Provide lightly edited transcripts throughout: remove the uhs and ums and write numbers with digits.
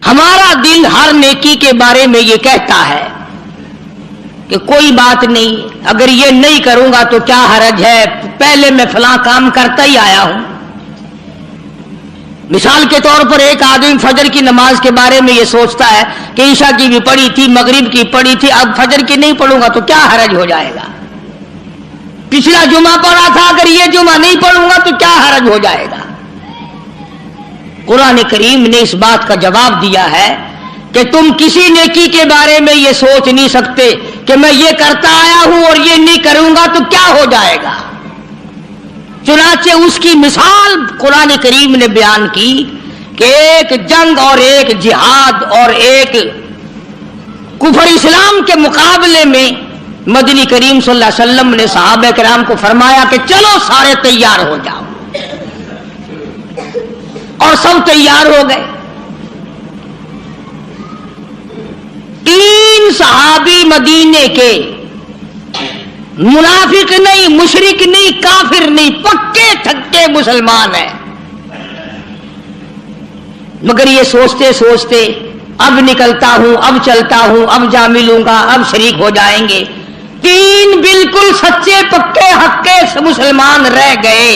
ہمارا دل ہر نیکی کے بارے میں یہ کہتا ہے کہ کوئی بات نہیں، اگر یہ نہیں کروں گا تو کیا حرج ہے، پہلے میں فلاں کام کرتا ہی آیا ہوں۔ مثال کے طور پر ایک آدمی فجر کی نماز کے بارے میں یہ سوچتا ہے کہ عشاء کی بھی پڑھی تھی، مغرب کی پڑھی تھی، اب فجر کی نہیں پڑھوں گا تو کیا حرج ہو جائے گا، پچھلا جمعہ پڑھا تھا، اگر یہ جمعہ نہیں پڑھوں گا تو کیا حرج ہو جائے گا۔ قرآن کریم نے اس بات کا جواب دیا ہے کہ تم کسی نیکی کے بارے میں یہ سوچ نہیں سکتے کہ میں یہ کرتا آیا ہوں اور یہ نہیں کروں گا تو کیا ہو جائے گا۔ چنانچہ اس کی مثال قرآن کریم نے بیان کی کہ ایک جنگ اور ایک جہاد اور ایک کفر اسلام کے مقابلے میں مدنی کریم صلی اللہ علیہ وسلم نے صحابہ کرام کو فرمایا کہ چلو سارے تیار ہو جاؤ، اور سب تیار ہو گئے۔ 3 صحابی مدینے کے، منافق نہیں، مشرک نہیں، کافر نہیں، پکے تھکے مسلمان ہیں، مگر یہ سوچتے سوچتے اب نکلتا ہوں، اب چلتا ہوں، اب جا ملوں گا، اب شریک ہو جائیں گے۔ 3 بالکل سچے پکے حقے مسلمان رہ گئے،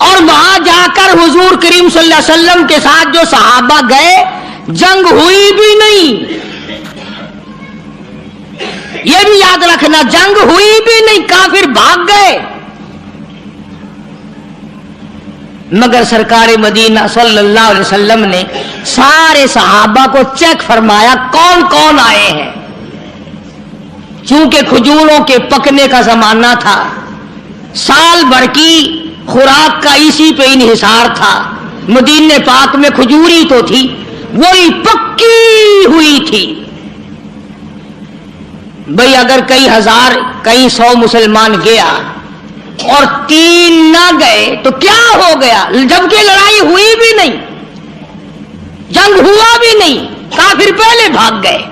اور وہاں جا کر حضور کریم صلی اللہ علیہ وسلم کے ساتھ جو صحابہ گئے، جنگ ہوئی بھی نہیں، یہ بھی یاد رکھنا، جنگ ہوئی بھی نہیں، کافر بھاگ گئے۔ مگر سرکار مدینہ صلی اللہ علیہ وسلم نے سارے صحابہ کو چیک فرمایا کون کون آئے ہیں، چونکہ کھجوروں کے پکنے کا زمانہ تھا، سال بھر کی خوراک کا اسی پہ انحصار تھا، مدینے پاک میں کھجوری تو تھی، وہی پکی ہوئی تھی۔ بھئی اگر کئی ہزار کئی 100 مسلمان گیا اور 3 نہ گئے تو کیا ہو گیا، جبکہ لڑائی ہوئی بھی نہیں، جنگ ہوا بھی نہیں، کافر پہلے بھاگ گئے۔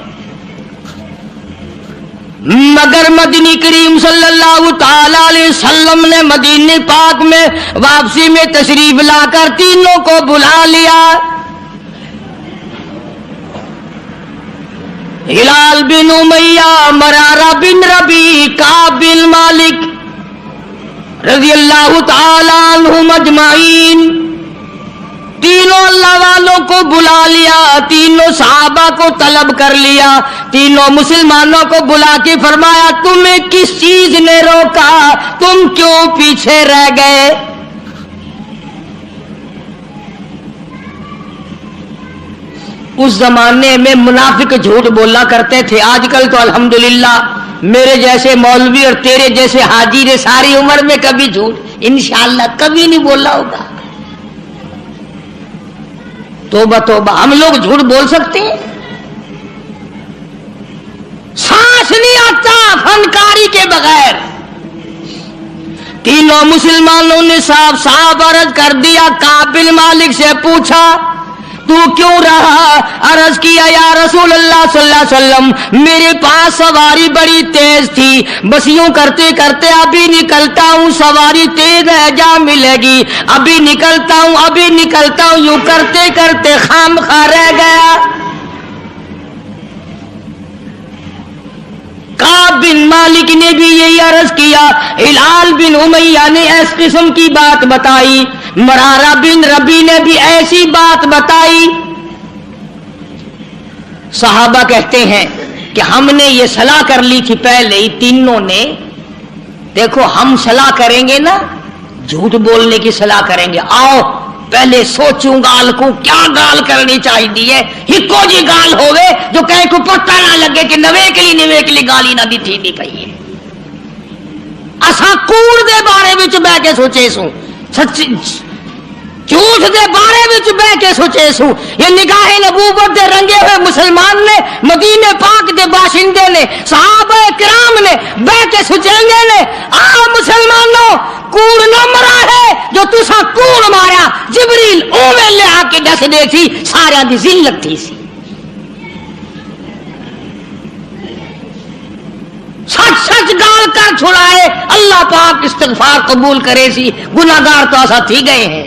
مگر مدنی کریم صلی اللہ تعالی علیہ وسلم نے مدینے پاک میں واپسی میں تشریف لا کر تینوں کو بلا لیا۔ ہلال بن امیہ، مرارہ بن ربیع، کعب بن مالک رضی اللہ تعالی عنہم اجمعین، تینوں اللہ والوں کو بلا لیا، تینوں صحابہ کو طلب کر لیا، تینوں مسلمانوں کو بلا کے فرمایا تمہیں کس چیز نے روکا، تم کیوں پیچھے رہ گئے؟ اس زمانے میں منافق جھوٹ بولا کرتے تھے، آج کل تو الحمدللہ میرے جیسے مولوی اور تیرے جیسے حاجی نے ساری عمر میں کبھی جھوٹ انشاءاللہ کبھی نہیں بولا ہوگا۔ توبہ توبہ، ہم لوگ جھوٹ بول سکتے ہیں؟ سانس نہیں آتا فنکاری کے بغیر۔ تینوں مسلمانوں نے صاف صاف عرض کر دیا، کعب بن مالک سے پوچھا تو کیوں رہا؟ عرض کیا یا رسول اللہ صلی اللہ علیہ وسلم میرے پاس سواری بڑی تیز تھی، بس یوں کرتے کرتے ابھی نکلتا ہوں، سواری تیز ہے جا ملے گی، ابھی نکلتا ہوں ابھی نکلتا ہوں، یوں کرتے کرتے خامخواہ رہ گیا۔ کعب بن مالک نے بھی یہی عرض کیا، ہلال بن امیہ نے اس قسم کی بات بتائی، مرارہ بن ربیع نے بھی ایسی بات بتائی۔ صحابہ کہتے ہیں کہ ہم نے یہ صلاح کر لی تھی پہلے ہی تینوں نے، دیکھو ہم صلاح کریں گے نا، جھوٹ بولنے کی صلاح کریں گے، آؤ پہلے سوچوں گال کو کیا گال کرنی چاہیے، ہکو جی گال ہوئے جو کہیں کو پتہ نہ لگے کہ نویکلی گالی نہ دیتی نہیں پئی ہے۔ اساں کوڑ دے بارے وچ بہ کے سوچے سوں، سچ جھوٹ دے بارے وچ بہ کے سوچے سوں، یہ نگاہ نبوت دے رنگے ہوئے مسلمان نے، مدینے پاک دے باشندے نے، صحابہ کرام نے بہ کے سوچیں گے نے، آ مسلمانوں کوڑ نہ مرا ہے جو تساں کوڑ مارا، جبریل اوے لے آ کے دس دے سی، سارے دی ذلت تھی سی، سچ سچ گال کر چھڑائے، اللہ پاک استغفار قبول کرے سی، گناہگار تو ایسا تھی گئے ہیں۔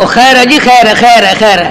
ਉਹ ਖੈਰ ਹੈ ਜੀ, ਖੈਰ ਹੈ, ਖੈਰ ਹੈ, ਖੈਰ ਹੈ।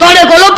ਤੁਹਾਡੇ ਕੋਲੋਂ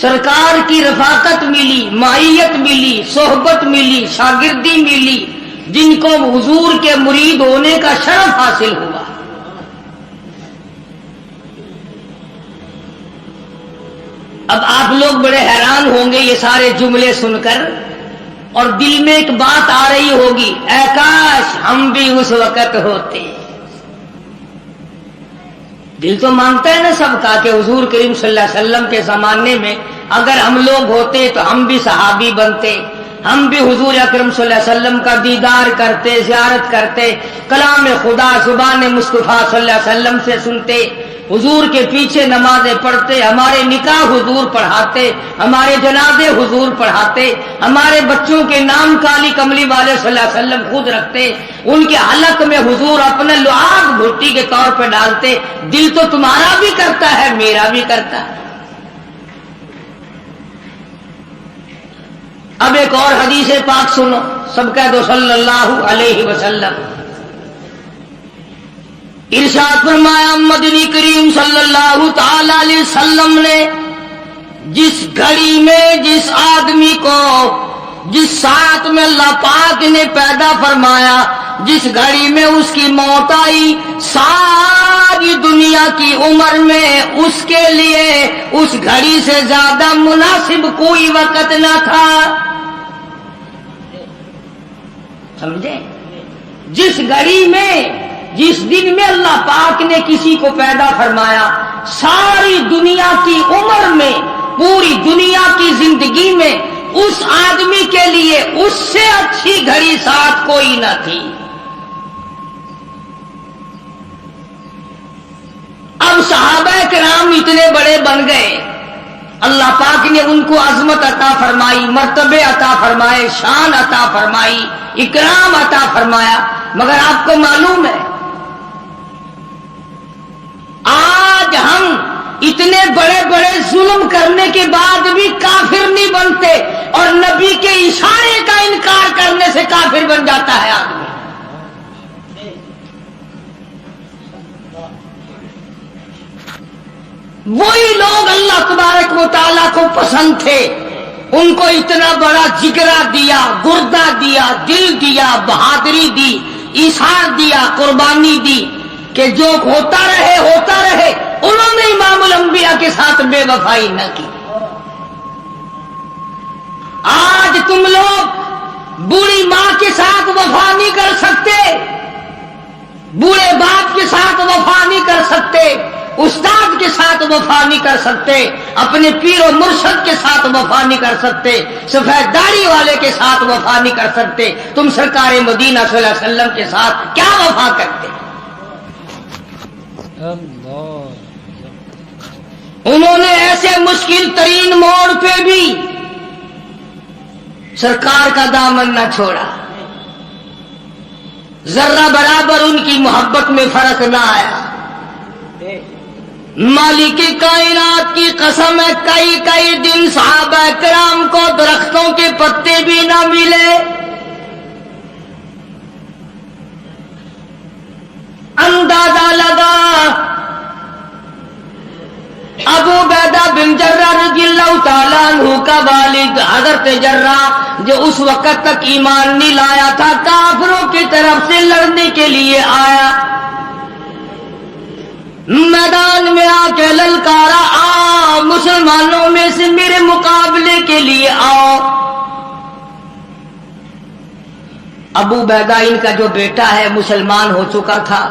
سرکار کی رفاقت ملی، معیت ملی، صحبت ملی، شاگردی ملی، جن کو حضور کے مرید ہونے کا شرف حاصل ہوا۔ اب آپ لوگ بڑے حیران ہوں گے یہ سارے جملے سن کر، اور دل میں ایک بات آ رہی ہوگی، اے کاش ہم بھی اس وقت ہوتے۔ دل تو مانتا ہے نا سب کا کہ حضور کریم صلی اللہ علیہ وسلم کے زمانے میں اگر ہم لوگ ہوتے تو ہم بھی صحابی بنتے، ہم بھی حضور اکرم صلی اللہ علیہ وسلم کا دیدار کرتے، زیارت کرتے، کلام خدا زبان مصطفیٰ صلی اللہ علیہ وسلم سے سنتے، حضور کے پیچھے نمازیں پڑھتے، ہمارے نکاح حضور پڑھاتے، ہمارے جنازے حضور پڑھاتے، ہمارے بچوں کے نام کالی کملی والے صلی اللہ علیہ وسلم خود رکھتے، ان کے حلق میں حضور اپنا لعاب بھٹی کے طور پہ ڈالتے۔ دل تو تمہارا بھی کرتا ہے، میرا بھی کرتا ہے۔ اب ایک اور حدیث پاک سنو، سب کہہ دو صلی اللہ علیہ وسلم۔ ارشاد فرمایا مدنی کریم صلی اللہ تعالی علیہ وسلم نے، جس گھڑی میں جس آدمی کو جس ساتھ میں اللہ پاک نے پیدا فرمایا، جس گھڑی میں اس کی موت آئی، ساری دنیا کی عمر میں اس کے لیے اس گھڑی سے زیادہ مناسب کوئی وقت نہ تھا۔ سمجھے؟ جس گھڑی میں جس دن میں اللہ پاک نے کسی کو پیدا فرمایا، ساری دنیا کی عمر میں، پوری دنیا کی زندگی میں اس آدمی کے لیے اس سے اچھی گھڑی ساتھ کوئی نہ تھی۔ اب صحابہ کرام اتنے بڑے بن گئے، اللہ پاک نے ان کو عظمت عطا فرمائی، مرتبے عطا فرمائے، شان عطا فرمائی، اکرام عطا فرمایا، مگر آپ کو معلوم ہے آج ہم اتنے بڑے بڑے ظلم کرنے کے بعد بھی کافر نہیں بنتے، اور نبی کے اشارے کا انکار کرنے سے کافر بن جاتا ہے آدمی۔ وہی لوگ اللہ تبارک و تعالیٰ کو پسند تھے، ان کو اتنا بڑا جگرا دیا، گردہ دیا، دل دیا، بہادری دی، ایثار دیا، قربانی دی کہ جو ہوتا رہے، انہوں نے امام الانبیاء کے ساتھ بے وفائی نہ کی۔ آج تم لوگ بوڑھی ماں کے ساتھ وفا نہیں کر سکتے، بوڑھے باپ کے ساتھ وفا نہیں کر سکتے، استاد کے ساتھ وفا نہیں کر سکتے، اپنے پیر و مرشد کے ساتھ وفا نہیں کر سکتے، سفید داڑھی والے کے ساتھ وفا نہیں کر سکتے، تم سرکار مدینہ صلی اللہ علیہ وسلم کے ساتھ کیا وفا کرتے؟ انہوں نے ایسے مشکل ترین موڑ پہ بھی سرکار کا دامن نہ چھوڑا، ذرہ برابر ان کی محبت میں فرق نہ آیا۔ مالک کائنات کی قسم ہے، کئی دن صحابہ کرام کو درختوں کے پتے بھی نہ ملے، اندازہ لگا ابو عبیدہ بن جراح رضی اللہ تعالیٰ عنہ کا والد حضرت جراح، جو اس وقت تک ایمان نہیں لایا تھا، کافروں کی طرف سے لڑنے کے لیے آیا، میدان میں آ کے للکارا، آؤ مسلمانوں میں سے میرے مقابلے کے لیے آؤ۔ ابو عبیدہ ان کا جو بیٹا ہے مسلمان ہو چکا تھا،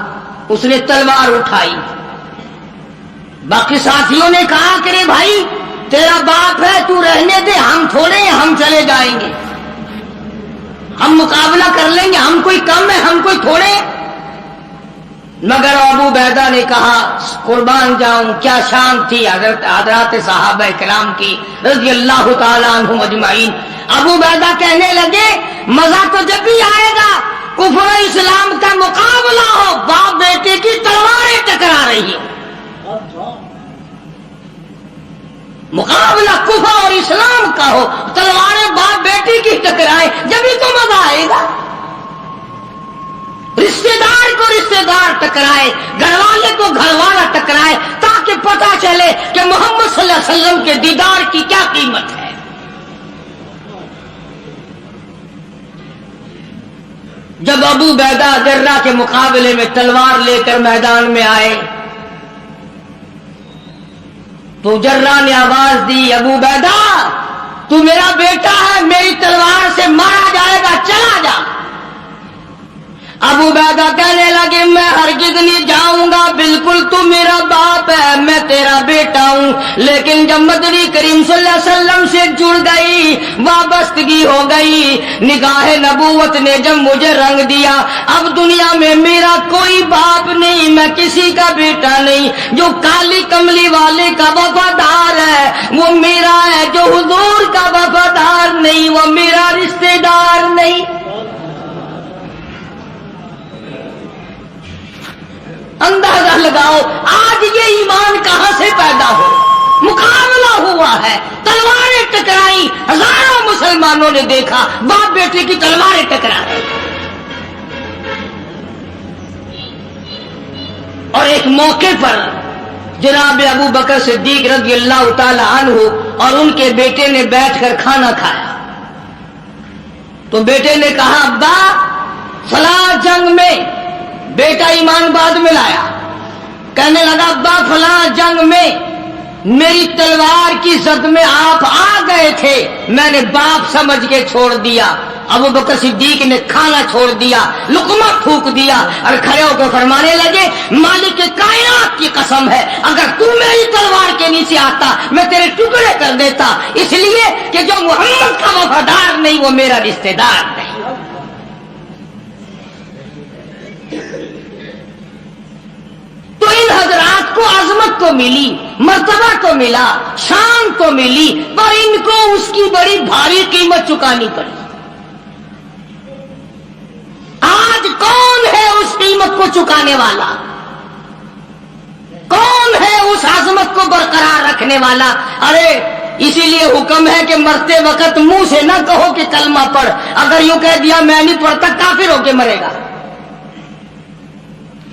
اس نے تلوار اٹھائی، باقی ساتھیوں نے کہا کہ رے بھائی تیرا باپ ہے، تو رہنے دے، ہم تھوڑے ہیں، ہم چلے جائیں گے، ہم مقابلہ کر لیں گے، ہم کوئی کم ہے، ہم کوئی تھوڑے ہیں۔ مگر ابو عبیدہ نے کہا قربان جاؤں، کیا شان تھی حضرات صحابہ کرام کی رضی اللہ تعالیٰ عنہم اجمعین۔ ابو عبیدہ کہنے لگے مزہ تو جب بھی آئے گا کفر و اسلام کا مقابلہ ہو، باپ بیٹے کی تلواریں ٹکرا رہی ہیں، مقابلہ کفر اور اسلام کا ہو، تلواریں باپ بیٹی کی ٹکرائے، جبھی تو مزہ آئے گا۔ رشتے دار کو رشتے دار ٹکرائے، گھر والے کو گھر والا ٹکرائے، تاکہ پتہ چلے کہ محمد صلی صلی اللہ علیہ وسلم کے دیدار کی کیا قیمت ہے؟ جب ابو عبیدہ جرہ کے مقابلے میں تلوار لے کر میدان میں آئے تو جرہ نے آواز دی، ابو عبیدہ تو میرا بیٹا ہے، میری تلوار سے مارا جائے گا، چلا جا۔ ابو عبیدہ کہنے لگے میں ہرگز نہیں جاؤں گا، بالکل تو میرا باپ ہے، میں تیرا بیٹا ہوں، لیکن جب مدنی کریم صلی اللہ علیہ وسلم سے جڑ گئی، وابستگی ہو گئی، نگاہ نبوت نے جب مجھے رنگ دیا، اب دنیا میں میرا کوئی باپ نہیں، میں کسی کا بیٹا نہیں، جو کالی کملی والے کا وفادار ہے وہ میرا ہے، جو حضور کا وفادار نہیں وہ میرا رشتہ دار نہیں۔ اندازہ لگاؤ آج یہ ایمان کہاں سے پیدا ہو۔ مقابلہ ہوا ہے، تلواریں ٹکرائی، ہزاروں مسلمانوں نے دیکھا باپ بیٹے کی تلواریں ٹکرا رہی، اور ایک موقع پر جناب ابو بکر صدیق رضی اللہ تعالی عنہ اور ان کے بیٹے نے بیٹھ کر کھانا کھایا تو بیٹے نے کہا ابا فلاں جنگ میں، بیٹا ایمان بعد میں لایا، کہنے لگا ابا فلاں جنگ میں میری تلوار کی زد میں آپ آ گئے تھے، میں نے باپ سمجھ کے چھوڑ دیا۔ ابو بکر صدیق نے کھانا چھوڑ دیا، لقمہ پھونک دیا اور کھڑے ہو کے فرمانے لگے مالک کائنات کی قسم ہے اگر تو میری تلوار کے نیچے آتا میں تیرے ٹکڑے کر دیتا، اس لیے کہ جو محمد کا وفادار نہیں وہ میرا رشتہ دار نہیں۔ تو ان حضرات کو عظمت تو ملی، مرتبہ تو ملا، شان تو ملی، پر ان کو اس کی بڑی بھاری قیمت چکانی پڑی۔ آج کون ہے اس قیمت کو چکانے والا؟ کون ہے اس عظمت کو برقرار رکھنے والا؟ ارے اسی لیے حکم ہے کہ مرتے وقت منہ سے نہ کہو کہ کلمہ پڑھ، اگر یوں کہہ دیا میں نہیں پڑھتا کافر ہو کے مرے گا۔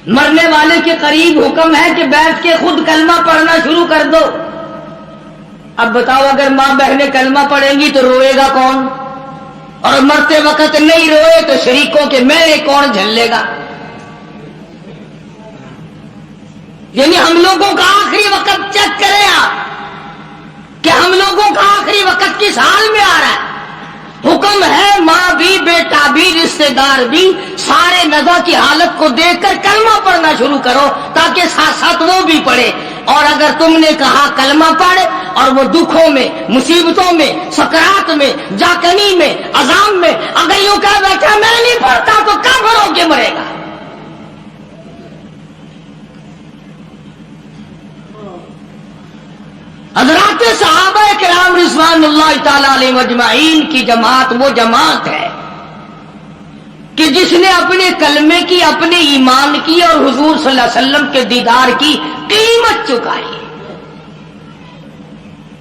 مرنے والے کے قریب حکم ہے کہ بیٹھ کے خود کلمہ پڑھنا شروع کر دو۔ اب بتاؤ اگر ماں بہنیں کلمہ پڑھیں گی تو روئے گا کون؟ اور مرتے وقت نہیں روئے تو شریکوں کے میلے کون جھلے گا؟ یعنی ہم لوگوں کا آخری وقت چیک کریں آپ کہ ہم لوگوں کا آخری وقت کس حال میں آ رہا ہے۔ حکم ہے ماں بھی، بیٹا بھی، رشتہ دار بھی، سارے نزا کی حالت کو دیکھ کر کلمہ پڑھنا شروع کرو تاکہ ساتھ ساتھ وہ بھی پڑھے۔ اور اگر تم نے کہا کلمہ پڑھ اور وہ دکھوں میں، مصیبتوں میں، سکرات میں، جاکنی میں، عذاب میں اگر یوں کہہ بیٹھا میں نہیں پڑھتا تو کافر ہو کے مرے گا۔ حضرات صحابہ کرام رضوان اللہ تعالی علیہم اجمعین کی جماعت وہ جماعت ہے کہ جس نے اپنے کلمے کی، اپنے ایمان کی اور حضور صلی اللہ علیہ وسلم کے دیدار کی قیمت چکائی۔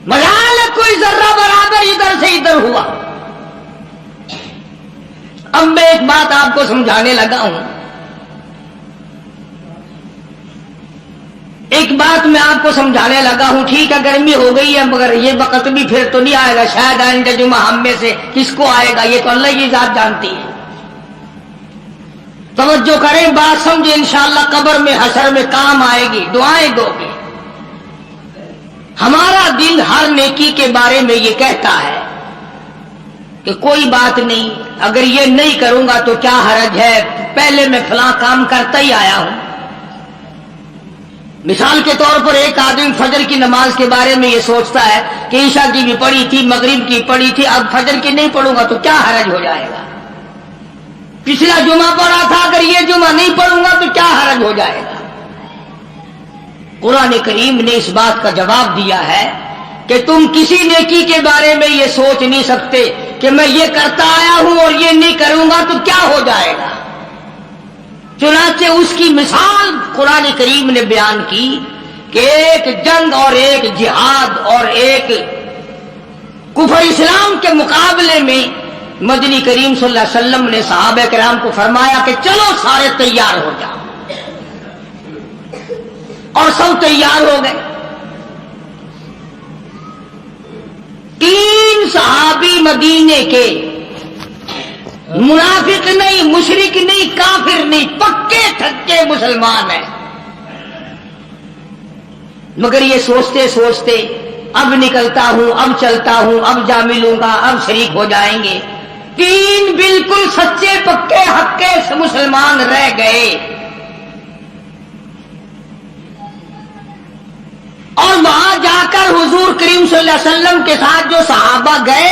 مجال کوئی ذرہ برابر ادھر سے ادھر ہوا۔ اب میں ایک بات آپ کو سمجھانے لگا ہوں، ایک بات میں آپ کو سمجھانے لگا ہوں۔ ٹھیک ہے گرمی ہو گئی ہے مگر یہ وقت بھی پھر تو نہیں آئے گا، شاید آئندہ جمعہ ہم میں سے کس کو آئے گا یہ تو اللہ کی ذات جانتی ہے۔ توجہ کریں، بات سمجھے، انشاءاللہ قبر میں حشر میں کام آئے گی، دعائیں دو گے۔ ہمارا دل ہر نیکی کے بارے میں یہ کہتا ہے کہ کوئی بات نہیں، اگر یہ نہیں کروں گا تو کیا حرج ہے، پہلے میں فلاں کام کرتا ہی آیا ہوں۔ مثال کے طور پر ایک آدمی فجر کی نماز کے بارے میں یہ سوچتا ہے کہ عشاء کی بھی پڑھی تھی، مغرب کی پڑھی تھی، اب فجر کی نہیں پڑھوں گا تو کیا حرج ہو جائے گا، پچھلا جمعہ پڑھا تھا اگر یہ جمعہ نہیں پڑھوں گا تو کیا حرج ہو جائے گا۔ قرآن کریم نے اس بات کا جواب دیا ہے کہ تم کسی نیکی کے بارے میں یہ سوچ نہیں سکتے کہ میں یہ کرتا آیا ہوں اور یہ نہیں کروں گا تو کیا ہو جائے گا۔ چنانچہ اس کی مثال قرآن کریم نے بیان کی کہ ایک جنگ اور ایک جہاد اور ایک کفر اسلام کے مقابلے میں مدنی کریم صلی اللہ علیہ وسلم نے صحابہ کرام کو فرمایا کہ چلو سارے تیار ہو جاؤ، اور سب تیار ہو گئے۔ مدینے کے منافق نہیں، مشرک نہیں، کافر نہیں، پکے تھکے مسلمان ہیں، مگر یہ سوچتے سوچتے اب نکلتا ہوں، اب چلتا ہوں، اب جا ملوں گا، اب شریک ہو جائیں گے۔ تین بالکل سچے پکے حقے سے مسلمان رہ گئے، اور وہاں جا کر حضور کریم صلی اللہ علیہ وسلم کے ساتھ جو صحابہ گئے،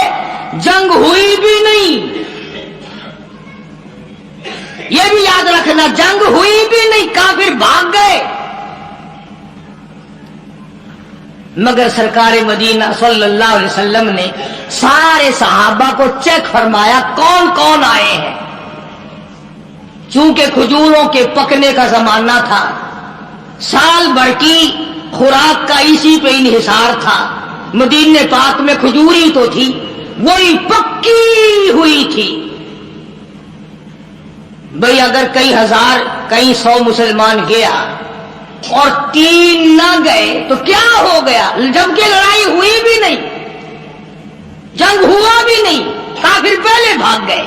جنگ ہوئی بھی نہیں۔ یہ بھی یاد رکھنا، جنگ ہوئی بھی نہیں، کافر بھاگ گئے، مگر سرکار مدینہ صلی اللہ علیہ وسلم نے سارے صحابہ کو چیک فرمایا کون کون آئے ہیں۔ چونکہ کھجوروں کے پکنے کا زمانہ تھا، سال بھر کی خوراک کا اسی پہ انحصار تھا، مدینے پاک میں کھجوری تو تھی، وہی پکی ہوئی تھی۔ بھئی اگر کئی ہزار کئی سو مسلمان گیا اور تین نہ گئے تو کیا ہو گیا؟ جبکہ لڑائی ہوئی بھی نہیں، جنگ ہوا بھی نہیں، کافر پہلے بھاگ گئے،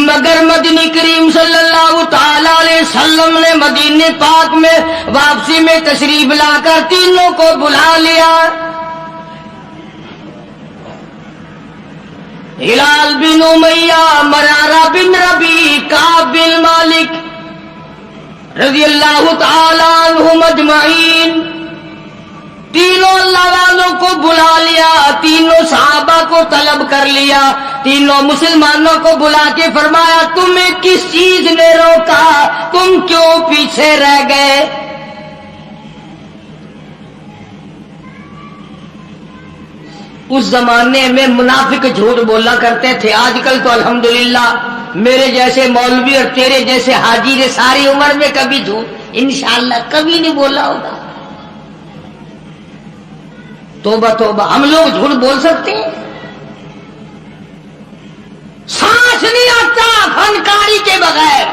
مگر مدنی کریم صلی اللہ تعالی علیہ وسلم نے مدینے پاک میں واپسی میں تشریف لا کر تینوں کو بلا لیا۔ ہلال بن امیہ، مرارہ بن ربیع، کعب بن مالک رضی اللہ تعالی عنہم اجمعین، تینوں اللہ والوں کو بلا لیا، تینوں صحابہ کو طلب کر لیا، تینوں مسلمانوں کو بلا کے فرمایا تمہیں کس چیز نے روکا، تم کیوں پیچھے رہ گئے؟ اس زمانے میں منافق جھوٹ بولا کرتے تھے، آج کل تو الحمدللہ میرے جیسے مولوی اور تیرے جیسے حاجی نے ساری عمر میں کبھی جھوٹ انشاءاللہ کبھی نہیں بولا ہوگا۔ توبہ توبہ، ہم لوگ جھوٹ بول سکتے ہیں؟ سانس نہیں آتا فنکاری کے بغیر۔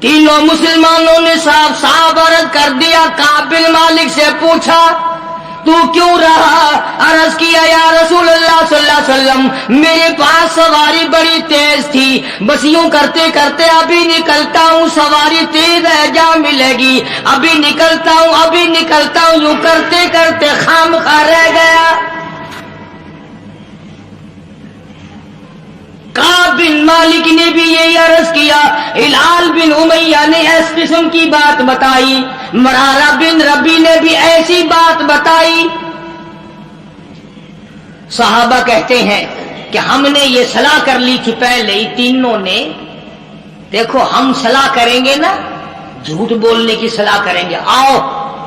تینوں مسلمانوں نے صاف صاف عرض کر دیا، کعب بن مالک سے پوچھا تو کیوں رہا؟ عرض کیا یا رسول اللہ صلی اللہ علیہ وسلم میرے پاس سواری بڑی تیز تھی، بس یوں کرتے کرتے ابھی نکلتا ہوں، سواری تیز ہے جا ملے گی، ابھی نکلتا ہوں ابھی نکلتا ہوں، یوں کرتے کرتے خامخواہ رہ گیا۔ کعب بن مالک نے بھی یہی عرض کیا، ہلال بن امیہ نے اس قسم کی بات بتائی، مرارہ بن ربیع نے بھی ایسی بات بتائی۔ صحابہ کہتے ہیں کہ ہم نے یہ صلاح کر لی تھی پہلے ہی تینوں نے، دیکھو ہم صلاح کریں گے نا، جھوٹ بولنے کی صلاح کریں گے، آؤ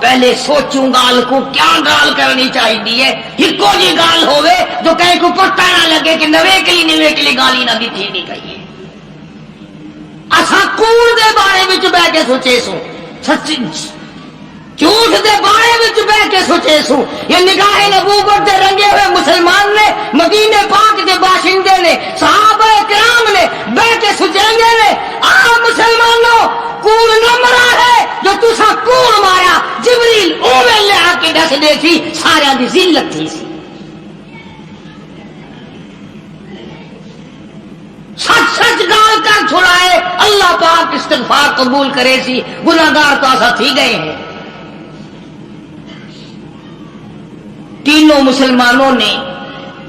پہلے سوچوں گال کو کیا گال کرنی چاہیے، ہکو جی گال ہوئے جو کہیں کو پتہ نہ لگے کہ نوے کے لیے گالی نہ دیتی نہیں کہیے۔ اساں کوڑ دے بارے وچ بہ کے سوچے سو، سچ جھوٹ دے بارے وچ بہ کے سوچے سو، یہ نگاہ نبوت دے رنگے ہوئے مسلمان نے، مدینے پاک دے باشندے نے، صحابہ کرام نے بہ کے سوچیں گے آپ مسلمانوں کوڑ نہ مرا ہے جو تسا کوڑ مارا، جبریل اوے لے آ کے دس دے سی، سارا دی ذلت تھی سی۔ سچ سچ گال کر چھڑائے، اللہ پاک استغفار قبول کرے سی، گناہگار تو ایسا تھی گئے ہیں۔ تینوں مسلمانوں نے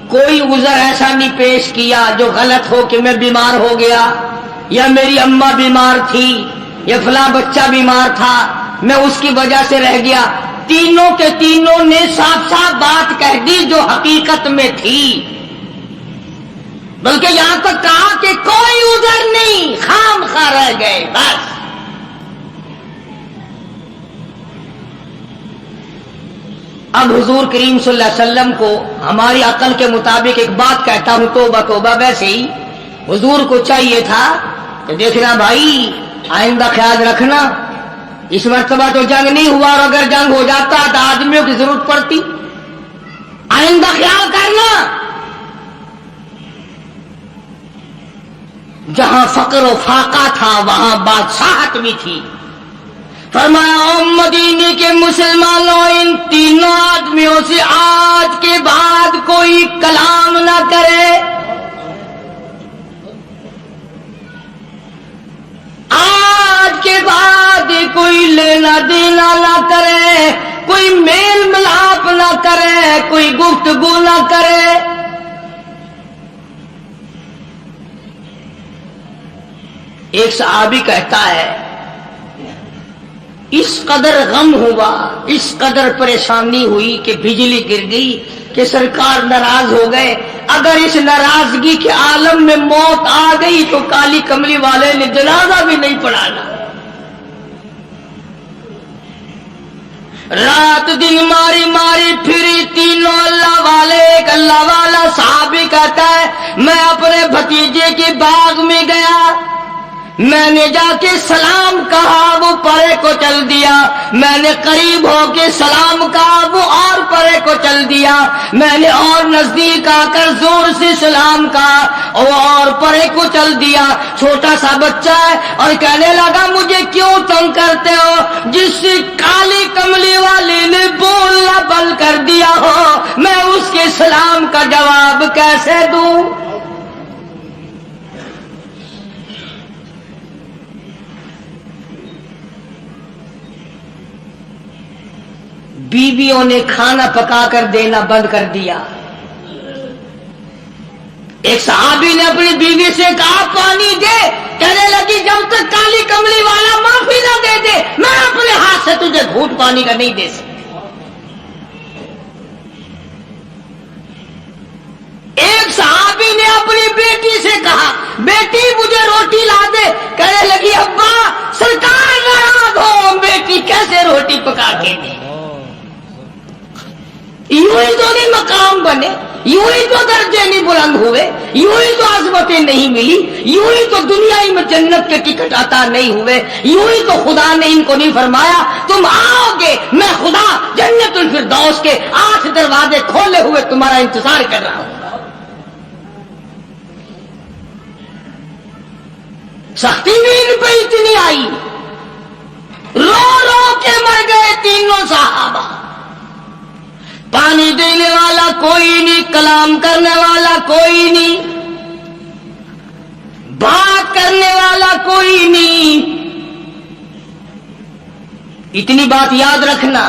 کوئی عذر ایسا نہیں پیش کیا جو غلط ہو کہ میں بیمار ہو گیا، یا میری اماں بیمار تھی، یا فلاں بچہ بیمار تھا میں اس کی وجہ سے رہ گیا۔ تینوں کے تینوں نے صاف صاف بات کہہ دی جو حقیقت میں تھی، بلکہ یہاں تک کہا کہ کوئی عذر نہیں، خام خواہ رہ گئے بس۔ اب حضور کریم صلی اللہ علیہ وسلم کو ہماری عقل کے مطابق ایک بات کہتا ہوں، توبہ توبہ، ویسے ہی حضور کو چاہیے تھا کہ دیکھنا بھائی آئندہ خیال رکھنا، اس مرتبہ تو جنگ نہیں ہوا، اور اگر جنگ ہو جاتا تو آدمیوں کی ضرورت پڑتی، آئندہ خیال کرنا۔ جہاں فقر و فاقہ تھا وہاں بادشاہت بھی تھی، فرمایا او مدینے کے مسلمانوں، ان تینوں آدمیوں سے آج کے بعد کوئی کلام نہ کرے، آج کے بعد کوئی لینا دینا نہ کرے، کوئی میل ملاپ نہ کرے، کوئی گفتگو نہ کرے۔ ایک صحابی کہتا ہے اس قدر غم ہوا، اس قدر پریشانی ہوئی کہ بجلی گر گئی کہ سرکار ناراض ہو گئے، اگر اس ناراضگی کے عالم میں موت آ گئی تو کالی کملی والے نے جنازہ بھی نہیں پڑھانا۔ رات دن ماری ماری پھری تینوں اللہ والے، ایک اللہ والا صحابی کہتا ہے میں اپنے بھتیجے کے باغ میں گیا، میں نے جا کے سلام کہا، وہ پرے کو چل دیا، میں نے قریب ہو کے سلام کہا، وہ اور پرے کو چل دیا، میں نے اور نزدیک آ کر زور سے سلام کہا، وہ اور پرے کو چل دیا۔ چھوٹا سا بچہ ہے اور کہنے لگا مجھے کیوں تنگ کرتے ہو، جس سے کالی کملی والے نے بولنا بند کر دیا ہو، میں اس کے سلام کا جواب کیسے دوں؟ بیویوں نے کھانا پکا کر دینا بند کر دیا۔ ایک صحابی نے اپنی بیوی سے کہا پانی دے، کہنے لگی جب تک کالی کملی والا معافی نہ دے دے میں اپنے ہاتھ سے تجھے گھونٹ پانی کا نہیں دے سکتا۔ ایک صحابی نے اپنی بیٹی سے کہا بیٹی مجھے روٹی لا دے، کہنے لگی ابا سرکار ناراض ہو، بیٹی کیسے روٹی پکا کے دے؟ یوں ہی تو نہیں مقام بنے، یوں ہی تو درجے نہیں بلند ہوئے، یوں ہی تو عظمتیں نہیں ملی، یوں ہی تو دنیا ہی میں جنت کے ٹکٹ عطا نہیں ہوئے، یوں ہی تو خدا نے ان کو نہیں فرمایا تم آؤ گے، میں خدا جنت الفردوس کے 8 دروازے کھولے ہوئے تمہارا انتظار کر رہا ہوں۔ سختی بھی ان پہ اتنی آئی، رو رو کے مر گئے تینوں صحابہ۔ پانی دینے والا کوئی نہیں، کلام کرنے والا کوئی نہیں، بات کرنے والا کوئی نہیں۔ اتنی بات یاد رکھنا،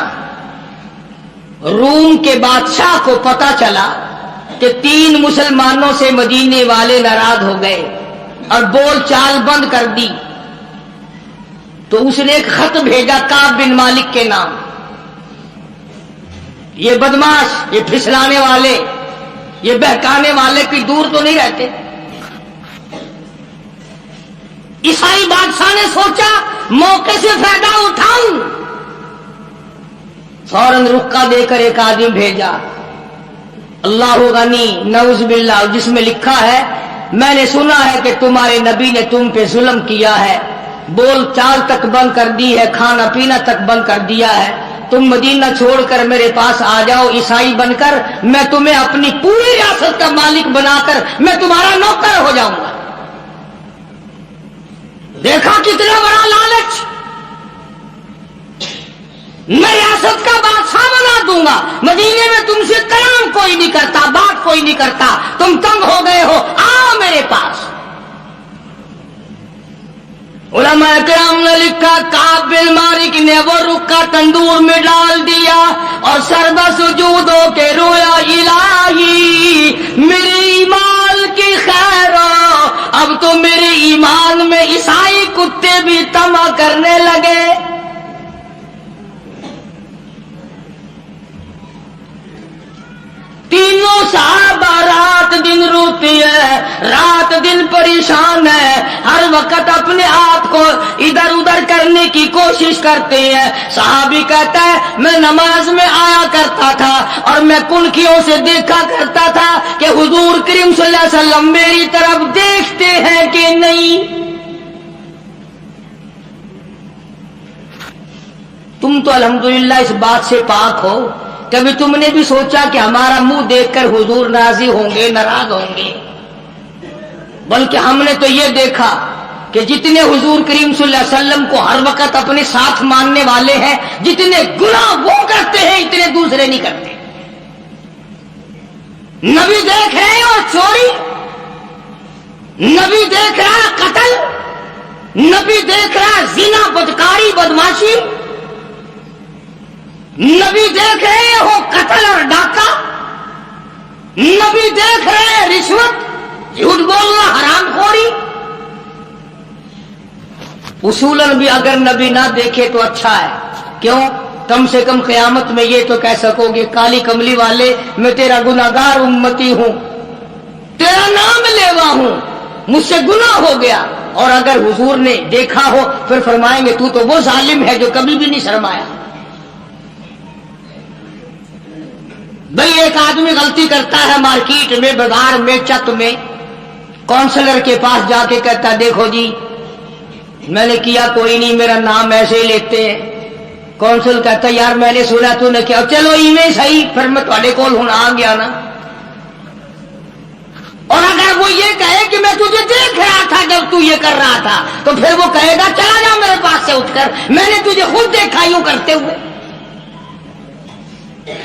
روم کے بادشاہ کو پتا چلا کہ 3 مسلمانوں سے مدینے والے ناراض ہو گئے اور بول چال بند کر دی، تو اس نے ایک خط بھیجا کعب بن مالک کے نام۔ یہ بدماش، یہ پھسلانے والے، یہ بہکانے والے کوئی دور تو نہیں رہتے۔ عیسائی بادشاہ نے سوچا موقع سے فائدہ اٹھاؤں، فوراً رکا دے کر ایک آدمی بھیجا، اللہ غنی نعوذ باللہ، جس میں لکھا ہے میں نے سنا ہے کہ تمہارے نبی نے تم پہ ظلم کیا ہے، بول چال تک بند کر دی ہے، کھانا پینا تک بند کر دیا ہے، تم مدینہ چھوڑ کر میرے پاس آ جاؤ عیسائی بن کر، میں تمہیں اپنی پوری ریاست کا مالک بنا کر میں تمہارا نوکر ہو جاؤں گا۔ دیکھا کتنا بڑا لالچ، میں ریاست کا بادشاہ بنا دوں گا، مدینے میں تم سے کلام کوئی نہیں کرتا، بات کوئی نہیں کرتا، تم تنگ ہو گئے ہو، آؤ میرے پاس۔ علماء کرام نے لکھا کعب بن مالک نے وہ رکا تندور میں ڈال دیا اور سربا سجود ہو کے رویا الہی میرے ایمان کی خیر ہو، اب تو میرے ایمان میں عیسائی کتے بھی طمع کرنے لگے۔ تینوں صحابہ رات دن روتی ہے، رات دن پریشان ہے، ہر وقت اپنے آپ کو ادھر ادھر کرنے کی کوشش کرتے ہیں۔ صحابی کہتا ہے میں نماز میں آیا کرتا تھا اور میں کنکھیوں سے دیکھا کرتا تھا کہ حضور کریم صلی اللہ علیہ وسلم میری طرف دیکھتے ہیں کہ نہیں۔ تم تو الحمدللہ اس بات سے پاک ہو، کبھی تم نے بھی سوچا کہ ہمارا منہ دیکھ کر حضور راضی ہوں گے، ناراض ہوں گے؟ بلکہ ہم نے تو یہ دیکھا کہ جتنے حضور کریم صلی اللہ علیہ وسلم کو ہر وقت اپنے ساتھ ماننے والے ہیں، جتنے گناہ وہ کرتے ہیں اتنے دوسرے نہیں کرتے۔ نبی دیکھ رہے ہیں اور چوری، نبی دیکھ رہا ہے قتل، نبی دیکھ رہا ہے زنا، بدکاری، بدماشی، نبی دیکھ رہے ہیں وہ قتل اور ڈاکہ، نبی دیکھ رہے ہیں رشوت، جھوٹ بولنا، حرام خوری۔ اصولاً بھی اگر نبی نہ دیکھے تو اچھا ہے، کیوں؟ کم سے کم قیامت میں یہ تو کہہ سکو گے کالی کملی والے میں تیرا گناہگار امتی ہوں، تیرا نام لیوا ہوں، مجھ سے گناہ ہو گیا۔ اور اگر حضور نے دیکھا ہو پھر فرمائیں گے تو وہ ظالم ہے جو کبھی بھی نہیں شرمایا۔ بھئی ایک آدمی غلطی کرتا ہے مارکیٹ میں، بازار میں، چت میں، کونسلر کے پاس جا کے کہتا دیکھو جی میں نے کیا کوئی نہیں، میرا نام ایسے ہی لیتے ہیں۔ کونسل کہتا یار میں نے سنا تو نے کیا، چلو ایویں صحیح، پھر میں تھوڑے کول ہوں آ گیا نا۔ اور اگر وہ یہ کہے کہ میں تجھے دیکھ رہا تھا جب تو یہ کر رہا تھا، تو پھر وہ کہے گا چلا جا میرے پاس سے اٹھ کر، میں نے تجھے خود دیکھا یوں کرتے ہوئے۔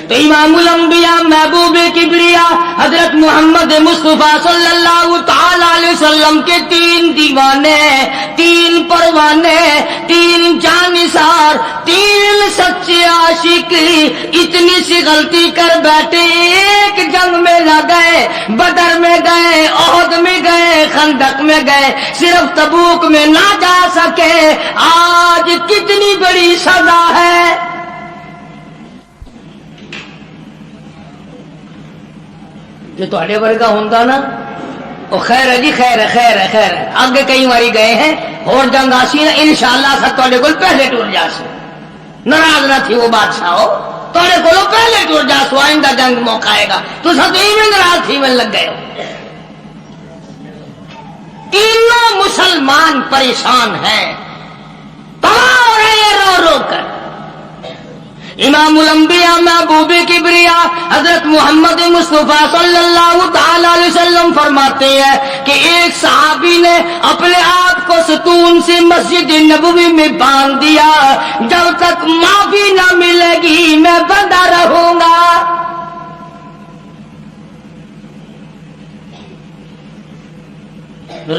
تو امام الانبیاء محبوب کبریا حضرت محمد مصطفیٰ صلی اللہ تعالی علیہ وسلم کے 3 دیوانے، 3 پروانے، 3 جانثار، 3 سچے عاشق اتنی سی غلطی کر بیٹھے، ایک جنگ میں نہ گئے، بدر میں گئے، احد میں گئے، خندق میں گئے، صرف تبوک میں نہ جا سکے۔ آج کتنی بڑی سزا ہے۔ جو تھوڑے ورگا ہوتا نا وہ خیر ہے جی، خیر ہے، خیر ہے، خیر ہے، آگے کئی باری گئے ہیں اور جنگ آسی نا انشاءاللہ سب تھوڑے کو پہلے ٹور جاسو، ناراض نہ تھی وہ بادشاہ ہو، تھوڑے کو پہلے ٹور جاسو، آئندہ جنگ موقع آئے گا تو سب میں ناراض تھی میں لگ گئے۔ تینوں مسلمان پریشان ہیں، تمام ہو رہے ہیں رو رو کر۔ امام الانبیاء محبوب کبریا حضرت محمد مصطفیٰ صلی اللہ تعالی علیہ وسلم فرماتے ہیں کہ ایک صحابی نے اپنے آپ کو ستون سے مسجد نبوی میں باندھ دیا، جب تک معافی نہ ملے گی میں بندہ رہوں گا۔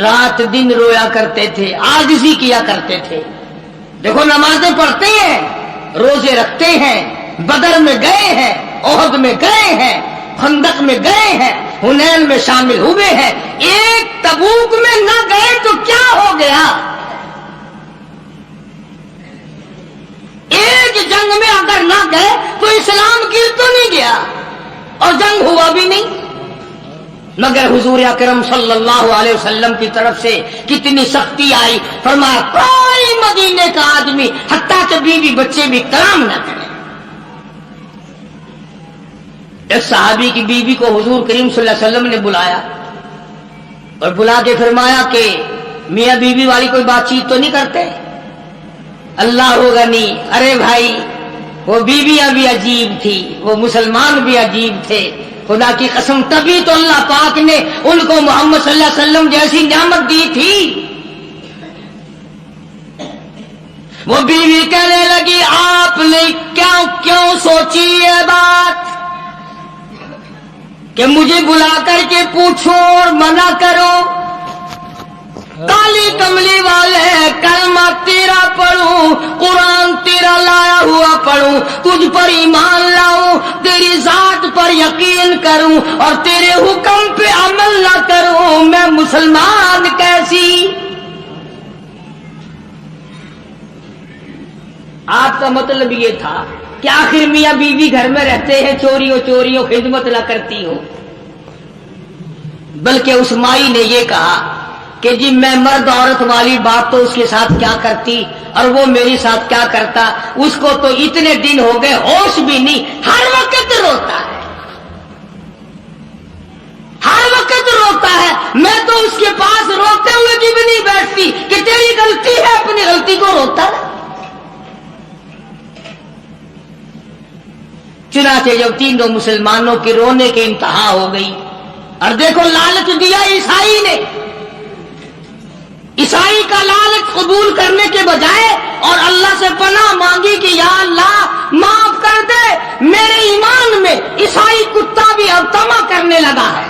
رات دن رویا کرتے تھے، عاجزی کیا کرتے تھے۔ دیکھو نمازیں پڑھتے ہیں، روزے رکھتے ہیں، بدر میں گئے ہیں، احد میں گئے ہیں، خندق میں گئے ہیں، حنین میں شامل ہوئے ہیں، ایک تبوک میں نہ گئے تو کیا ہو گیا؟ ایک جنگ میں اگر نہ گئے تو اسلام گر تو نہیں گیا اور جنگ ہوا بھی نہیں۔ مگر حضور اکرم صلی اللہ علیہ وسلم کی طرف سے کتنی سختی آئی، فرمایا کوئی مدینے کا آدمی حتیٰ کہ بیوی بچے بھی کلام نہ کرے۔ ایک صحابی کی بیوی کو حضور کریم صلی اللہ علیہ وسلم نے بلایا اور بلا کے فرمایا کہ میاں بیوی والی کوئی بات چیت تو نہیں کرتے؟ اللہ ہوگا نہیں۔ ارے بھائی وہ بیویاں بھی عجیب تھی، وہ مسلمان بھی عجیب تھے، خدا کی قسم تبھی تو اللہ پاک نے ان کو محمد صلی اللہ علیہ وسلم جیسی نعمت دی تھی۔ وہ بیوی کہنے لگی آپ نے کیوں سوچی یہ بات کہ مجھے بلا کر کے پوچھو اور منع کرو؟ کالی کملی والے کلمہ تیرا پڑھوں، قرآن تیرا لایا ہوا پڑھوں، تجھ پر ایمان لاؤں، تیری ذات پر یقین کروں اور تیرے حکم پہ عمل نہ کروں، میں مسلمان کیسی؟ آپ کا مطلب یہ تھا کہ آخر میاں بیوی گھر میں رہتے ہیں، چوریوں خدمت نہ کرتی ہو؟ بلکہ اس مائی نے یہ کہا کہ جی میں مرد عورت والی بات تو اس کے ساتھ کیا کرتی اور وہ میری ساتھ کیا کرتا، اس کو تو اتنے دن ہو گئے ہوش بھی نہیں، ہر وقت روتا ہے، ہر وقت روتا ہے، میں تو اس کے پاس روتے ہوئے کی بھی نہیں بیٹھتی کہ تیری غلطی ہے، اپنی غلطی کو روتا ہے۔ چنانچہ جب تینوں مسلمانوں کے رونے کی انتہا ہو گئی اور دیکھو لالچ دیا عیسائی نے، عیسائی کا لالچ قبول کرنے کے بجائے اور اللہ سے پناہ مانگی کہ یا اللہ معاف کر دے، میرے ایمان میں عیسائی کتا بھی اب طمع کرنے لگا ہے۔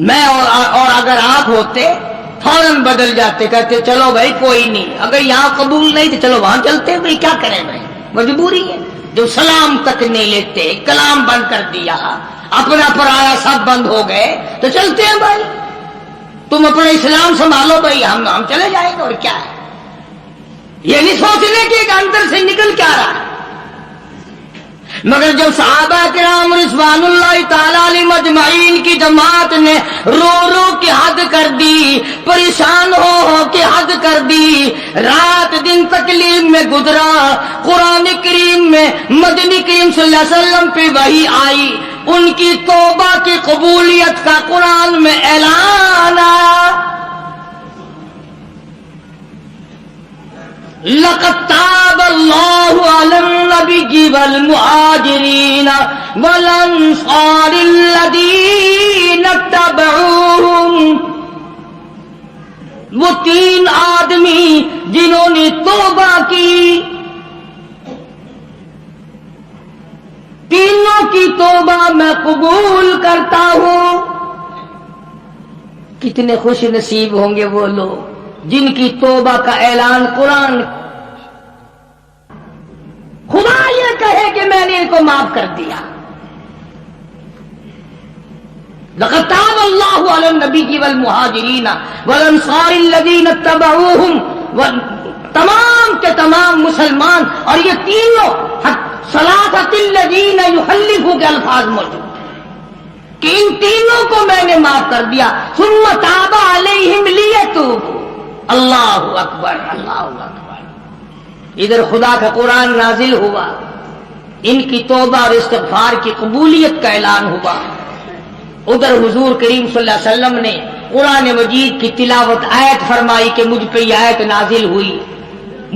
میں اور اگر آپ ہوتے فوراً بدل جاتے، کہتے چلو بھائی کوئی نہیں، اگر یہاں قبول نہیں تو چلو وہاں چلتے، بھائی کیا کریں بھائی، مجبوری ہے۔ جو سلام تک نہیں لیتے، کلام بند کر دیا، اپنا پرایا سب بند ہو گئے، تو چلتے ہیں بھائی، تم اپنا اسلام سنبھالو بھائی، ہم چلے جائیں گے، اور کیا ہے۔ یہ نہیں سوچنے کہ اندر سے نکل کیا رہا ہے۔ مگر جب صحابہ کرام رضوان اللہ تعالی علیہم اجمعین کی جماعت نے رو رو کے حد کر دی، پریشان ہو کے حد کر دی، رات دن تکلیف میں گزرا، قرآن کریم میں مدنی کریم صلی اللہ علیہ وسلم پہ وحی آئی، ان کی توبہ کی قبولیت کا قرآن میں اعلان آیا۔ لقد تاب اللہ علی النبی والمہاجرین والانصار الذین اتبعوہم، وہ تین آدمی جنہوں نے توبہ کی، تینوں کی توبہ میں قبول کرتا ہوں۔ کتنے خوش نصیب ہوں گے وہ لوگ جن کی توبہ کا اعلان قرآن، خدا یہ کہے کہ میں نے ان کو معاف کر دیا۔ لقد تاب اللہ علی النبی والمہاجرین والانصار الذین اتبعوہم، تمام کے تمام مسلمان، اور یہ تینوں ثلاثۃ الذین یحلفوا کے الفاظ موجود کہ ان تینوں کو میں نے معاف کر دیا۔ ثم تاب علیہم لیتوبوا، اللہ اکبر اللہ اکبر۔ ادھر خدا کا قرآن نازل ہوا، ان کی توبہ اور استغفار کی قبولیت کا اعلان ہوا، ادھر حضور کریم صلی اللہ علیہ وسلم نے قرآن مجید کی تلاوت آیت فرمائی کہ مجھ پہ یہ آیت نازل ہوئی۔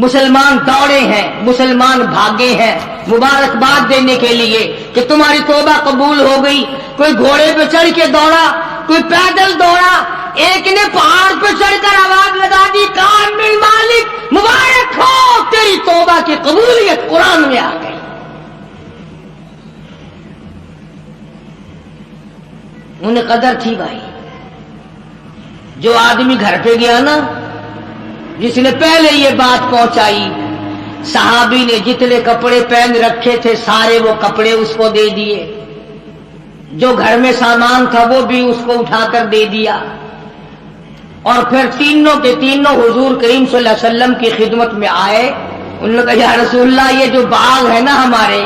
مسلمان دوڑے ہیں، مسلمان بھاگے ہیں مبارکباد دینے کے لیے کہ تمہاری توبہ قبول ہو گئی۔ کوئی گھوڑے پہ چڑھ کے دوڑا، کوئی پیدل دوڑا، ایک نے پہاڑ پہ چڑھ کر آواز لگا دی، کامل مالک مبارک ہو، تیری توبہ کی قبولیت قرآن میں آ گئی۔ انہیں قدر تھی بھائی۔ جو آدمی گھر پہ گیا نا، جس نے پہلے یہ بات پہنچائی، صحابی نے جتنے کپڑے پہن رکھے تھے سارے وہ کپڑے اس کو دے دیے، جو گھر میں سامان تھا وہ بھی اس کو اٹھا کر دے دیا، اور پھر تینوں کے تینوں حضور کریم صلی اللہ علیہ وسلم کی خدمت میں آئے۔ انہوں نے کہا یا رسول اللہ، یہ جو باغ ہے نا ہمارے،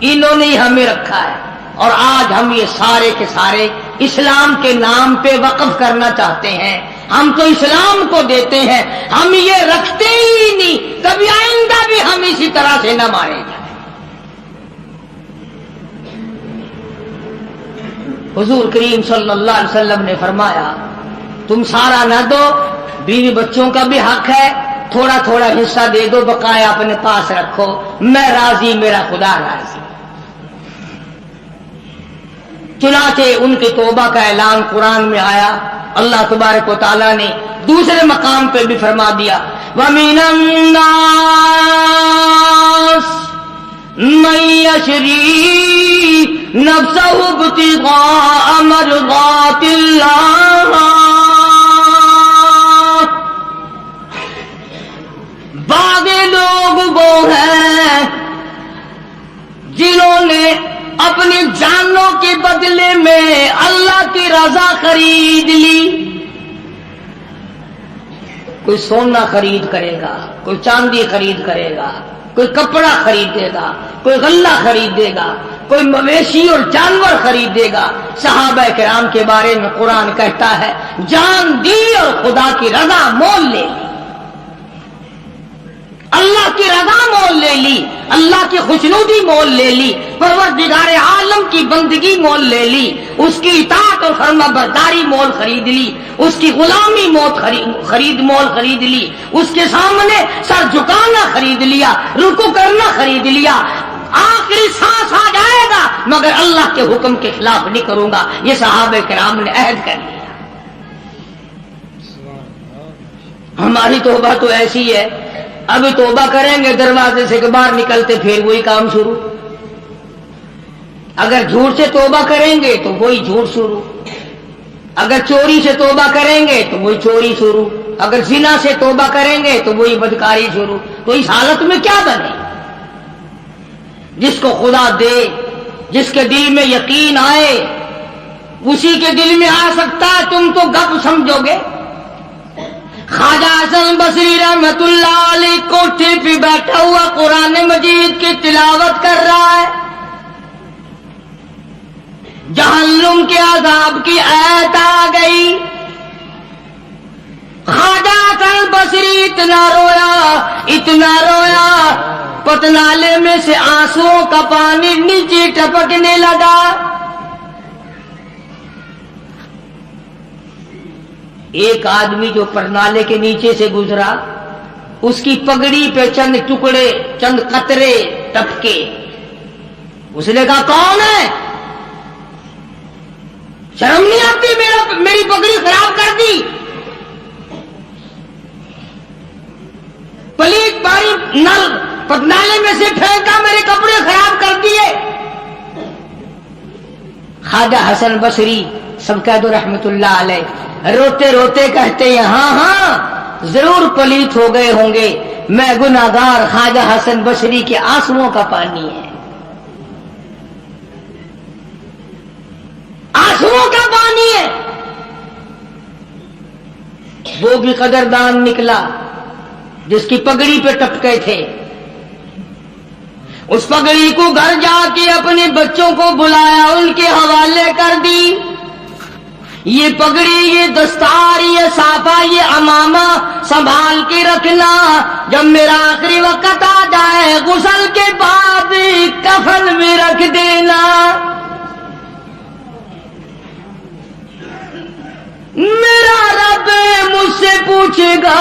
انہوں نے ہی ہمیں رکھا ہے، اور آج ہم یہ سارے کے سارے اسلام کے نام پہ وقف کرنا چاہتے ہیں، ہم تو اسلام کو دیتے ہیں، ہم یہ رکھتے ہی نہیں، کبھی آئندہ بھی ہم اسی طرح سے نہ مارے جائیں۔ حضور کریم صلی اللہ علیہ وسلم نے فرمایا تم سارا نہ دو، بیوی بچوں کا بھی حق ہے، تھوڑا تھوڑا حصہ دے دو، بقایا اپنے پاس رکھو، میں راضی، میرا خدا راضی۔ چنانچہ ان کی توبہ کا اعلان قرآن میں آیا۔ اللہ تبارک و تعالیٰ نے دوسرے مقام پہ بھی فرما دیا، وَمِنَ النَّاسِ مَن يَشْرِي نَفْسَهُ ابْتِغَاءَ مَرْضَاتِ اللَّهِ، بعض لوگ وہ ہیں جنہوں نے اپنی جانوں کے بدلے میں اللہ کی رضا خرید لی۔ کوئی سونا خرید کرے گا، کوئی چاندی خرید کرے گا، کوئی کپڑا خریدے گا، کوئی غلہ خریدے گا، کوئی مویشی اور جانور خریدے گا۔ صحابہ کرام کے بارے میں قرآن کہتا ہے جان دی اور خدا کی رضا مول لے لی، اللہ کی رضا مول لے لی، اللہ کی خوشنودی مول لے لی، پروردگار عالم کی بندگی مول لے لی، اس کی اطاعت اور فرما برداری مول خرید لی، اس کی غلامی مول خرید لی، اس کے سامنے سر جھکانا خرید لیا، رکوع کرنا خرید لیا، آخری سانس آ جائے گا مگر اللہ کے حکم کے خلاف نہیں کروں گا. یہ صحابہ کرام نے عہد کر لیا. ہماری توبہ تو ایسی ہے، ابھی توبہ کریں گے دروازے سے باہر نکلتے پھر وہی کام شروع. اگر جھوٹ سے توبہ کریں گے تو وہی جھوٹ شروع، اگر چوری سے توبہ کریں گے تو وہی چوری شروع، اگر زنا سے توبہ کریں گے تو وہی بدکاری شروع. تو اس حالت میں کیا بنے؟ جس کو خدا دے، جس کے دل میں یقین آئے اسی کے دل میں آ سکتا ہے. تم تو گپ سمجھو گے. خواجہ حسن بصری رحمت اللہ علیہ کوٹھے پہ بیٹھا ہوا قرآن مجید کی تلاوت کر رہا ہے. جہنم کے عذاب کی آیت آ گئی. خواجہ حسن بصری اتنا رویا پتنالے میں سے آنسوؤں کا پانی نیچے ٹپکنے لگا. ایک آدمی جو پرنالے کے نیچے سے گزرا، اس کی پگڑی پہ چند ٹکڑے، چند قطرے ٹپکے. اس نے کہا کون ہے؟ شرم نہیں آتی؟ میری پگڑی خراب کر دی، پلیت پانی نل پتنالے میں سے پھینکا، میرے کپڑے خراب کر دیے. خواجہ حسن بصری سب کہہ دو رحمت اللہ علیہ، روتے روتے کہتے ہیں ہاں ضرور پلیت ہو گئے ہوں گے، میں گناہگار خواجہ حسن بصری کے آنسوؤں کا پانی ہے. آنسوؤں کا پانی ہے. وہ بھی قدردان نکلا جس کی پگڑی پہ ٹپکے تھے. اس پگڑی کو گھر جا کے اپنے بچوں کو بلایا، ان کے حوالے کر دی. یہ پگڑی، یہ دستار، یہ صافہ، یہ عمامہ سنبھال کے رکھنا. جب میرا آخری وقت آ جائے غسل کے بعد کفن میں رکھ دینا. میرا رب مجھ سے پوچھے گا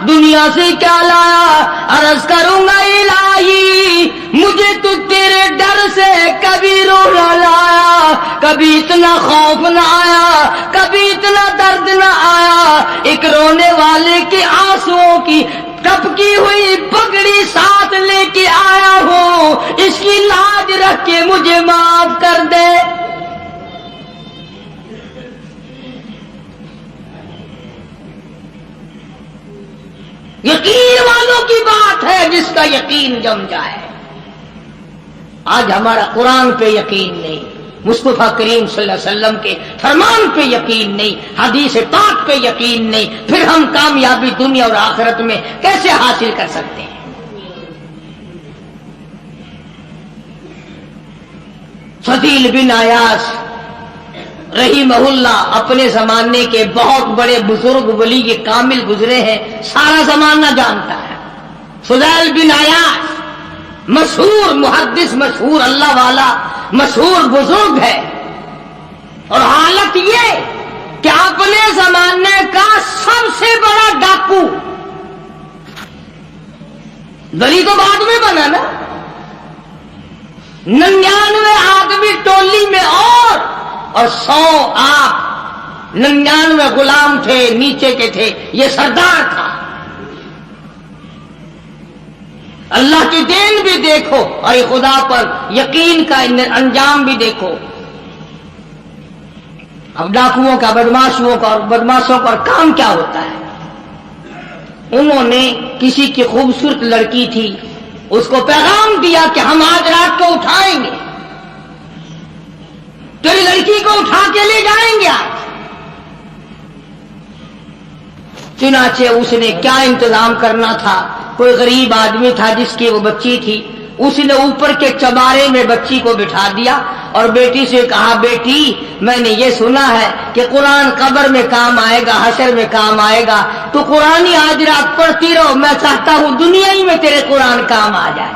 دنیا سے کیا لایا؟ عرض کروں گا الہی مجھے تو تیرے ڈر سے کبھی رونا لایا، کبھی اتنا خوف نہ آیا، کبھی اتنا درد نہ آیا. ایک رونے والے کے آنسوؤں کی ٹپکی ہوئی پگڑی ساتھ لے کے آیا ہوں، اس کی لاج رکھ کے مجھے معاف کر دے. یقین والوں کی بات ہے جس کا یقین جم جائے. آج ہمارا قرآن پہ یقین نہیں، مصطفیٰ کریم صلی اللہ علیہ وسلم کے فرمان پہ یقین نہیں، حدیث پاک پہ یقین نہیں، پھر ہم کامیابی دنیا اور آخرت میں کیسے حاصل کر سکتے ہیں؟ فضیل بن عیاض رحمہ اللہ اپنے زمانے کے بہت بڑے بزرگ ولی کے کامل گزرے ہیں، سارا زمانہ جانتا ہے. فضیل بن عیاض مشہور محدث، مشہور اللہ والا، مشہور بزرگ ہے. اور حالت یہ کہ اپنے زمانے کا سب سے بڑا ڈاکو، ولی تو بعد میں بنا نا، 99 آدمی ٹولی میں اور 100 آپ 99 غلام تھے نیچے کے تھے، یہ سردار تھا. اللہ کی دین بھی دیکھو اور خدا پر یقین کا انجام بھی دیکھو. اب ڈاکوؤں کا، بدماشوں کا کام کیا ہوتا ہے؟ انہوں نے کسی کی خوبصورت لڑکی تھی، اس کو پیغام دیا کہ ہم آج رات کو اٹھائیں گے، تیری لڑکی کو اٹھا کے لے جائیں گے آج. چنانچہ اس نے کیا انتظام کرنا تھا، کوئی غریب آدمی تھا جس کی وہ بچی تھی، اس نے اوپر کے چبارے میں بچی کو بٹھا دیا اور بیٹی سے کہا بیٹی میں نے یہ سنا ہے کہ قرآن قبر میں کام آئے گا، حشر میں کام آئے گا، تو قرآن ہی آج رات پڑھتی رہو، میں چاہتا ہوں دنیا ہی میں تیرے قرآن کام آ جائے،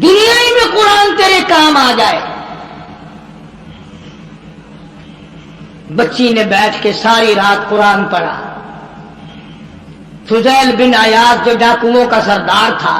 دنیا ہی میں قرآن تیرے کام آ جائے. بچی نے بیٹھ کے ساری رات قرآن پڑھا. فضیل بن عیاض جو ڈاکوؤں کا سردار تھا،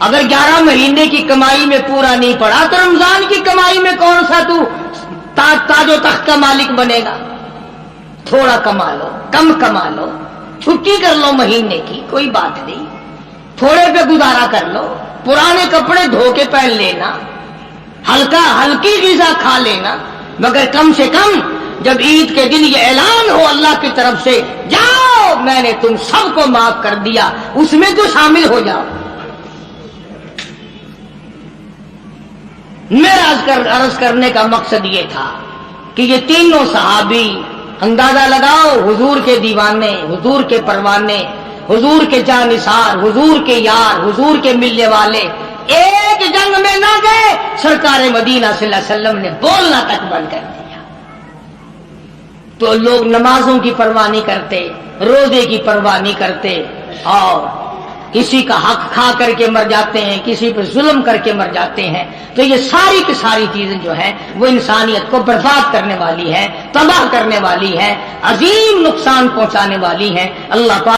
اگر 11 مہینے کی کمائی میں پورا نہیں پڑا تو رمضان کی کمائی میں کون سا تو تاج و تخت کا مالک بنے گا؟ تھوڑا کما لو، کم کما لو، چھٹی کر لو مہینے کی، کوئی بات نہیں، تھوڑے پہ گزارا کر لو، پرانے کپڑے دھو کے پہن لینا، ہلکی غذا کھا لینا، مگر کم سے کم جب عید کے دن یہ اعلان ہو اللہ کی طرف سے جاؤ میں نے تم سب کو معاف کر دیا، اس میں تو شامل ہو جاؤ۔ میرا عرض کرنے کا مقصد یہ تھا کہ یہ تینوں صحابی، اندازہ لگاؤ، حضور کے دیوانے، حضور کے پروانے، حضور کے جانثار، حضور کے یار، حضور کے ملنے والے، ایک جنگ میں نہ گئے، سرکار مدینہ صلی اللہ علیہ وسلم نے بولنا تک بند کر دیا۔ تو لوگ نمازوں کی پرواہ نہیں کرتے، روزے کی پرواہ نہیں کرتے، اور کسی کا حق کھا کر کے مر جاتے ہیں، کسی پر ظلم کر کے مر جاتے ہیں۔ تو یہ ساری کی ساری چیزیں جو ہیں وہ انسانیت کو برباد کرنے والی ہیں، تباہ کرنے والی ہیں، عظیم نقصان پہنچانے والی ہیں۔ اللہ تعالیٰ